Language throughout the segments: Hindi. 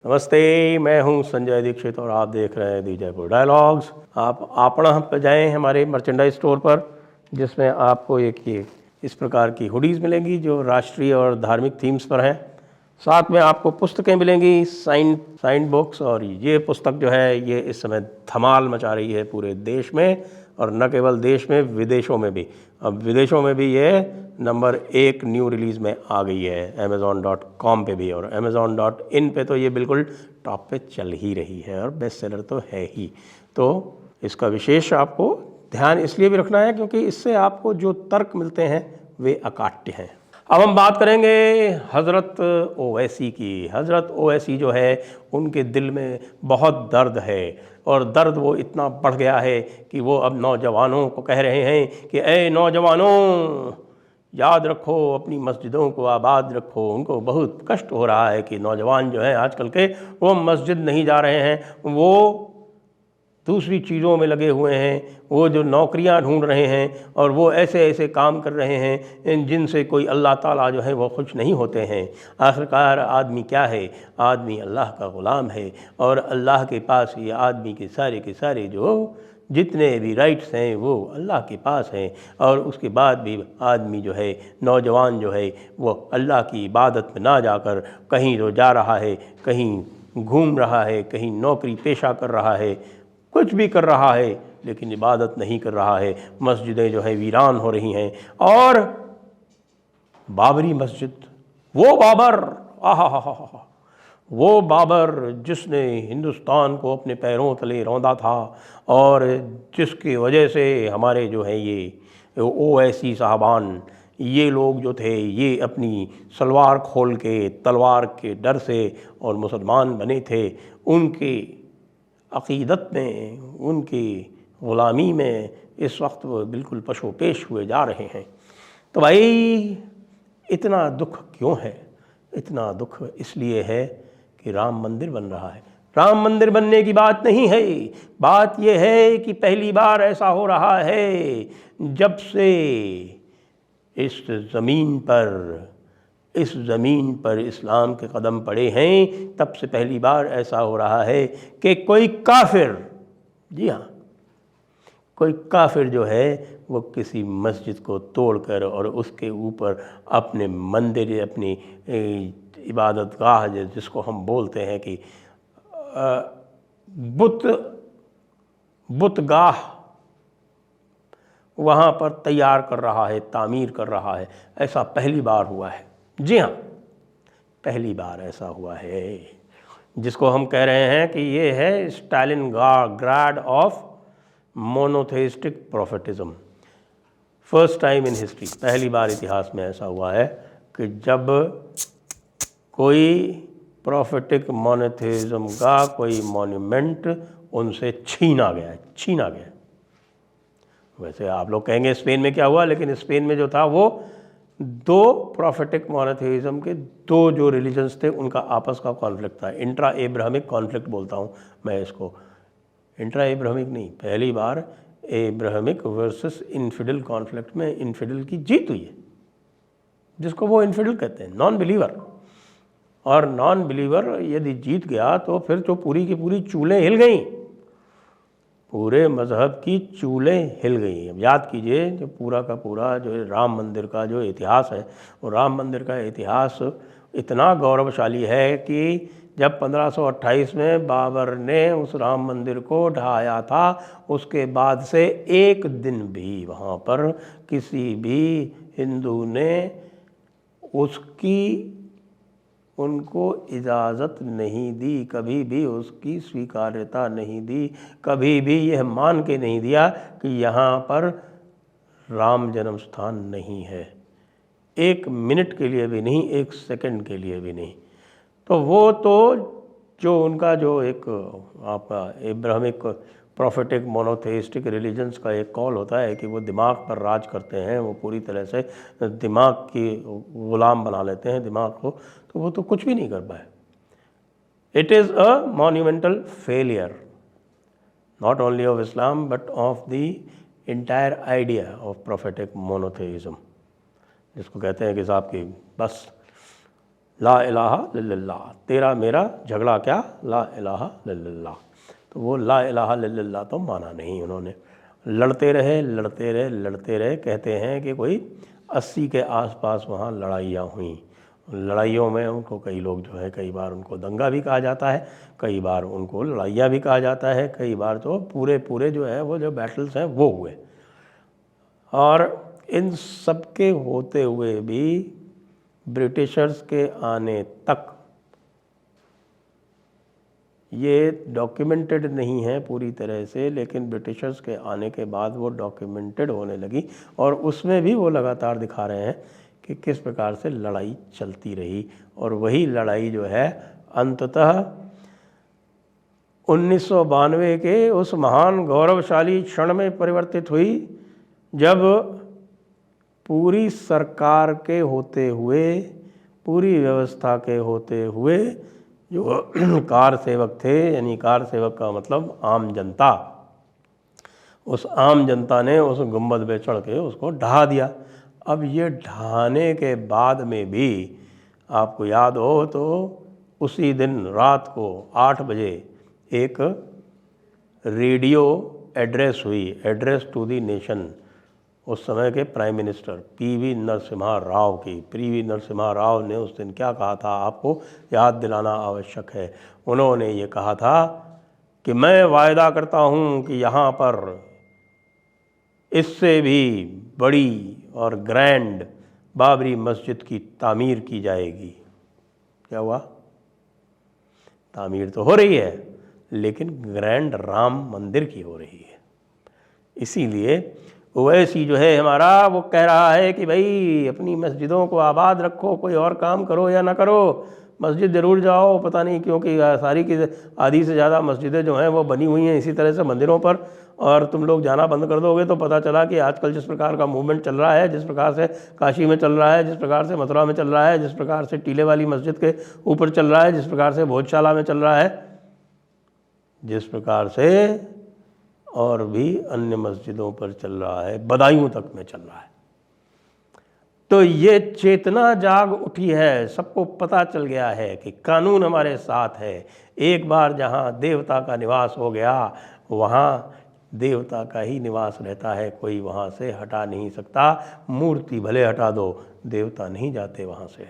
नमस्ते, मैं हूं संजय दीक्षित और आप देख रहे हैं दी जयपुर डायलॉग्स। आप आपणा पर जाएं हमारे मर्चेंडाइज स्टोर पर, जिसमें आपको ये इस प्रकार की हुडीज़ मिलेंगी जो राष्ट्रीय और धार्मिक थीम्स पर हैं। साथ में आपको पुस्तकें मिलेंगी, साइंड बुक्स। और ये पुस्तक जो है ये इस समय धमाल मचा रही है पूरे देश में, और न केवल देश में, विदेशों में भी। अब विदेशों में भी ये नंबर 1 न्यू रिलीज़ में आ गई है, amazon.com पे भी, और amazon.in पे तो ये बिल्कुल टॉप पे चल ही रही है और बेस्ट सेलर तो है ही। तो इसका विशेष आपको ध्यान इसलिए भी रखना है क्योंकि इससे आपको जो तर्क मिलते हैं वे अकाट्य हैं। अब हम बात करेंगे हज़रत ओवैसी की। हज़रत ओवैसी जो है उनके दिल में बहुत दर्द है, और दर्द वो इतना बढ़ गया है कि वो अब नौजवानों को कह रहे हैं कि ए नौजवानों, याद रखो, अपनी मस्जिदों को आबाद रखो। उनको बहुत कष्ट हो रहा है कि नौजवान जो हैं आजकल के, वो मस्जिद नहीं जा रहे हैं, वो दूसरी चीज़ों में लगे हुए हैं, वो जो नौकरियां ढूंढ रहे हैं और वो ऐसे ऐसे काम कर रहे हैं जिनसे कोई अल्लाह ताला जो है वो खुश नहीं होते हैं। आखिरकार आदमी क्या है? आदमी अल्लाह का ग़ुलाम है, और अल्लाह के पास ये आदमी के सारे जो जितने भी राइट्स हैं वो अल्लाह के पास हैं। और उसके बाद भी आदमी जो है, नौजवान जो है, वो अल्लाह की इबादत में ना जाकर कहीं तो जा रहा है, कहीं घूम रहा है, कहीं नौकरी पेशा कर रहा है, कुछ भी कर रहा है, लेकिन इबादत नहीं कर रहा है। मस्जिदें जो है वीरान हो रही हैं। और बाबरी मस्जिद, वो बाबर, आहा, वो बाबर जिसने हिंदुस्तान को अपने पैरों तले रौंदा था, और जिसकी वजह से हमारे जो है ये ओवैसी साहबान, ये लोग जो थे ये अपनी सलवार खोल के, तलवार के डर से और मुसलमान बने थे। उनके अक़ीदत में, उनकी ग़ुलामी में इस वक्त वो बिल्कुल पशोपेश हुए जा रहे हैं। तो भाई इतना दुख क्यों है? इतना दुख इसलिए है कि राम मंदिर बन रहा है। राम मंदिर बनने की बात नहीं है, बात यह है कि पहली बार ऐसा हो रहा है जब से इस ज़मीन पर इस्लाम के कदम पड़े हैं, तब से पहली बार ऐसा हो रहा है कि कोई काफिर, जी हाँ, कोई काफिर जो है वो किसी मस्जिद को तोड़कर और उसके ऊपर अपने मंदिर, अपनी इबादतगाह, जिसको हम बोलते हैं कि बुतगाह, वहाँ पर तैयार कर रहा है, तामीर कर रहा है। ऐसा पहली बार हुआ है, जी हाँ, पहली बार ऐसा हुआ है, जिसको हम कह रहे हैं कि ये है Stalingrad of monotheistic prophetism. First time in history, पहली बार इतिहास में ऐसा हुआ है कि जब कोई प्रोफेटिक मोनोथेइज्म का कोई मॉन्यूमेंट उनसे छीना गया। वैसे आप लोग कहेंगे स्पेन में क्या हुआ, लेकिन स्पेन में जो था वो दो प्रोफेटिक मोनोथेइज्म के दो जो रिलीजन्स थे उनका आपस का कॉन्फ्लिक्ट था। इंट्रा एब्राहमिक कॉन्फ्लिक्ट बोलता हूँ मैं इसको, इंट्रा एब्राहमिक नहीं। पहली बार एब्राहमिक वर्सेस इनफिडल कॉन्फ्लिक्ट में इनफिडल की जीत हुई है, जिसको वो इनफिडल कहते हैं, नॉन बिलीवर। और नॉन बिलीवर यदि जीत गया तो फिर तो पूरी की पूरी चूलें हिल गईं, पूरे मज़हब की चूलें हिल गई। अब याद कीजिए, जो पूरा का पूरा जो राम मंदिर का जो इतिहास है, वो राम मंदिर का इतिहास इतना गौरवशाली है कि जब 1528 में बाबर ने उस राम मंदिर को ढहाया था, उसके बाद से एक दिन भी वहाँ पर किसी भी हिंदू ने उनको इजाज़त नहीं दी, कभी भी उसकी स्वीकार्यता नहीं दी, कभी भी यह मान के नहीं दिया कि यहाँ पर राम जन्म स्थान नहीं है, एक मिनट के लिए भी नहीं, एक सेकंड के लिए भी नहीं। तो वो तो जो उनका जो एक आपका इब्राहिमिक प्रोफेटिक मोनोथेइस्टिक रिलीजन्स का एक कॉल होता है कि वो दिमाग पर राज करते हैं, वो पूरी तरह से दिमाग की ग़ुलाम बना लेते हैं दिमाग को, तो वो तो कुछ भी नहीं कर पाए। It is a monumental failure not only of Islam but of the entire idea of prophetic monotheism, जिसको कहते हैं कि साहब की बस ला इलाहा इल्लल्लाह, तेरा मेरा झगड़ा क्या, ला इलाहा इल्लल्लाह। तो वो ला इलाहा इल्लल्लाह तो माना नहीं उन्होंने। लड़ते रहे लड़ते रहे लड़ते रहे। कहते हैं कि कोई 80 के आसपास वहाँ लड़ाइयाँ हुई। लड़ाइयों में उनको कई लोग जो है, कई बार उनको दंगा भी कहा जाता है, कई बार उनको लड़ाइयाँ भी कहा जाता है, कई बार तो पूरे पूरे जो है वो जो बैटल्स हैं वो हुए। और इन सब के होते हुए भी ब्रिटिशर्स के आने तक ये डॉक्यूमेंटेड नहीं है पूरी तरह से, लेकिन ब्रिटिशर्स के आने के बाद वो डॉक्यूमेंटेड होने लगी। और उसमें भी वो लगातार दिखा रहे हैं कि किस प्रकार से लड़ाई चलती रही। और वही लड़ाई जो है अंततः 1992 के उस महान गौरवशाली क्षण में परिवर्तित हुई, जब पूरी सरकार के होते हुए, पूरी व्यवस्था के होते हुए जो कार सेवक थे, यानी कार सेवक का मतलब आम जनता, उस आम जनता ने उस गुंबद पे चढ़ के उसको ढहा दिया। अब ये ढहाने के बाद में भी आपको याद हो तो उसी दिन रात को 8 बजे एक रेडियो एड्रेस हुई, एड्रेस टू द नेशन, उस समय के prime minister PV Narasimha Rao की। पीवी नरसिम्हा राव ने उस दिन क्या कहा था, आपको याद दिलाना आवश्यक है। उन्होंने ये कहा था कि मैं वायदा करता हूँ कि यहाँ पर इससे भी बड़ी और ग्रैंड बाबरी मस्जिद की तामीर की जाएगी। क्या हुआ? तामीर तो हो रही है, लेकिन ग्रैंड राम मंदिर की हो रही है। इसीलिए ओवैसी जो है हमारा, वो कह रहा है कि भाई अपनी मस्जिदों को आबाद रखो, कोई और काम करो या ना करो, मस्जिद ज़रूर जाओ। पता नहीं क्योंकि सारी की आधी से ज़्यादा मस्जिदें जो हैं वो बनी हुई हैं इसी तरह से मंदिरों पर, और तुम लोग जाना बंद कर दोगे तो पता चला कि आजकल जिस प्रकार का मूवमेंट चल रहा है, जिस प्रकार से काशी में चल रहा है, जिस प्रकार से मथुरा में चल रहा है, जिस प्रकार से टीले वाली मस्जिद के ऊपर चल रहा है, जिस प्रकार से भोजशाला में चल रहा है, जिस प्रकार से और भी अन्य मस्जिदों पर चल रहा है, बदायूं तक में चल रहा है। तो ये चेतना जाग उठी है, सबको पता चल गया है कि कानून हमारे साथ है। एक बार जहाँ देवता का निवास हो गया, वहाँ देवता का ही निवास रहता है, कोई वहाँ से हटा नहीं सकता। मूर्ति भले हटा दो, देवता नहीं जाते वहाँ से।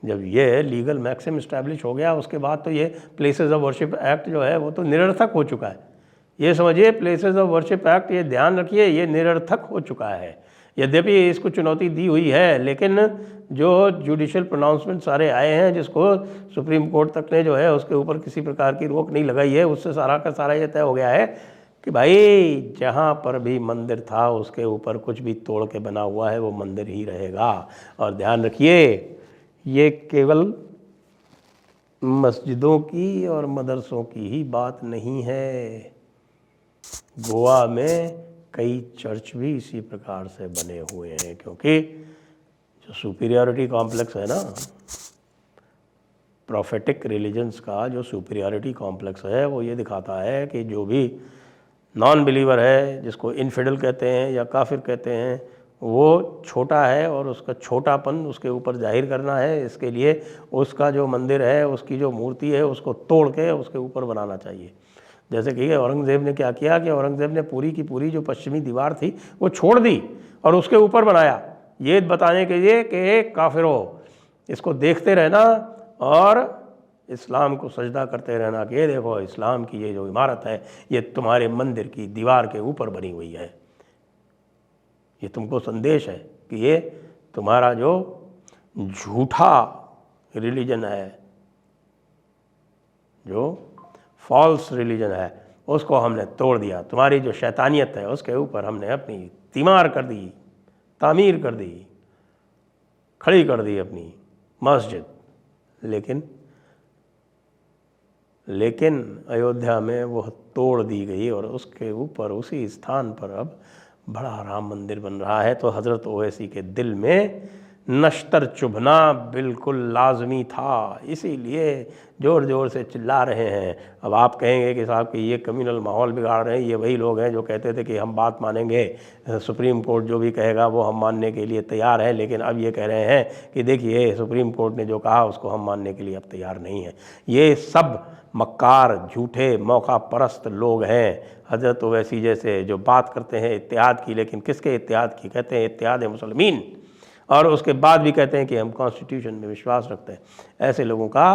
जब ये लीगल मैक्सिम इस्टेब्लिश हो गया, उसके बाद तो ये प्लेसेस ऑफ वर्शिप एक्ट जो है वो तो निरर्थक हो चुका है। ये समझिए, प्लेसेस ऑफ वर्शिप एक्ट, ये ध्यान रखिए, ये निरर्थक हो चुका है। यद्यपि इसको चुनौती दी हुई है, लेकिन जो जुडिशियल प्रोनाउंसमेंट सारे आए हैं, जिसको सुप्रीम कोर्ट तक ने जो है उसके ऊपर किसी प्रकार की रोक नहीं लगाई है, उससे सारा का सारा ये तय हो गया है कि भाई जहाँ पर भी मंदिर था उसके ऊपर कुछ भी तोड़ के बना हुआ है वो मंदिर ही रहेगा। और ध्यान रखिए, ये केवल मस्जिदों की और मदरसों की ही बात नहीं है। गोवा में कई चर्च भी इसी प्रकार से बने हुए हैं, क्योंकि जो सुपीरियरिटी कॉम्प्लेक्स है ना, प्रोफेटिक रिलीजन्स का जो सुपीरियरिटी कॉम्प्लेक्स है, वो ये दिखाता है कि जो भी नॉन बिलीवर है, जिसको इनफिडल कहते हैं या काफिर कहते हैं, वो छोटा है और उसका छोटापन उसके ऊपर जाहिर करना है। इसके लिए उसका जो मंदिर है, उसकी जो मूर्ति है, उसको तोड़ के उसके ऊपर बनाना चाहिए। जैसे कि औरंगज़ेब ने क्या किया कि औरंगज़ेब ने पूरी की पूरी जो पश्चिमी दीवार थी वो छोड़ दी और उसके ऊपर बनाया, ये बताने के लिए कि काफिरों, इसको देखते रहना और इस्लाम को सजदा करते रहना कि ये देखो इस्लाम की ये जो इमारत है ये तुम्हारे मंदिर की दीवार के ऊपर बनी हुई है। ये तुमको संदेश है कि ये तुम्हारा जो झूठा रिलीजन है, जो फॉल्स रिलीजन है, उसको हमने तोड़ दिया। तुम्हारी जो शैतानियत है उसके ऊपर हमने अपनी तीमार कर दी, तामीर कर दी, खड़ी कर दी अपनी मस्जिद। लेकिन अयोध्या में वह तोड़ दी गई और उसके ऊपर, उसी स्थान पर अब बड़ा राम मंदिर बन रहा है। तो हज़रत ओवैसी के दिल में नश्तर चुभना बिल्कुल लाजमी था, इसीलिए ज़ोर ज़ोर से चिल्ला रहे हैं। अब आप कहेंगे कि साहब कि ये कम्युनल माहौल बिगाड़ रहे हैं, ये वही लोग हैं जो कहते थे कि हम बात मानेंगे, सुप्रीम कोर्ट जो भी कहेगा वो हम मानने के लिए तैयार हैं, लेकिन अब ये कह रहे हैं कि देखिए सुप्रीम कोर्ट ने जो कहा उसको हम मानने के लिए अब तैयार नहीं हैं। ये सब मक्कार, झूठे, मौका परस्त लोग हैं। हज़रत ओवैसी जैसे जो बात करते हैं इत्तेहाद की, लेकिन किसके इत्तेहाद की? कहते हैं इत्तेहाद मुसलमीन, और उसके बाद भी कहते हैं कि हम कॉन्स्टिट्यूशन में विश्वास रखते हैं। ऐसे लोगों का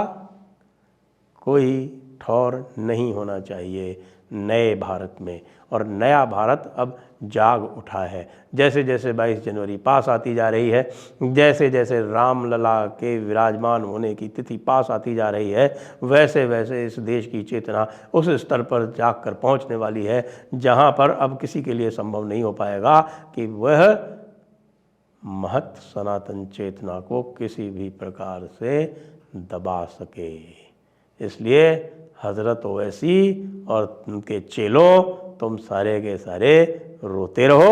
कोई ठौर नहीं होना चाहिए नए भारत में। और नया भारत अब जाग उठा है। जैसे जैसे 22 जनवरी पास आती जा रही है, जैसे जैसे रामलला के विराजमान होने की तिथि पास आती जा रही है, वैसे वैसे इस देश की चेतना उस स्तर पर जाग कर पहुँचने वाली है जहाँ पर अब किसी के लिए संभव नहीं हो पाएगा कि वह महत सनातन चेतना को किसी भी प्रकार से दबा सके। इसलिए हज़रत ओवैसी और उनके चेलों, तुम सारे के सारे रोते रहो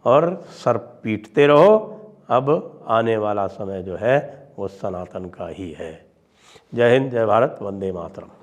और सर पीटते रहो। अब आने वाला समय जो है वो सनातन का ही है। जय हिंद, जय भारत, वंदे मातरम।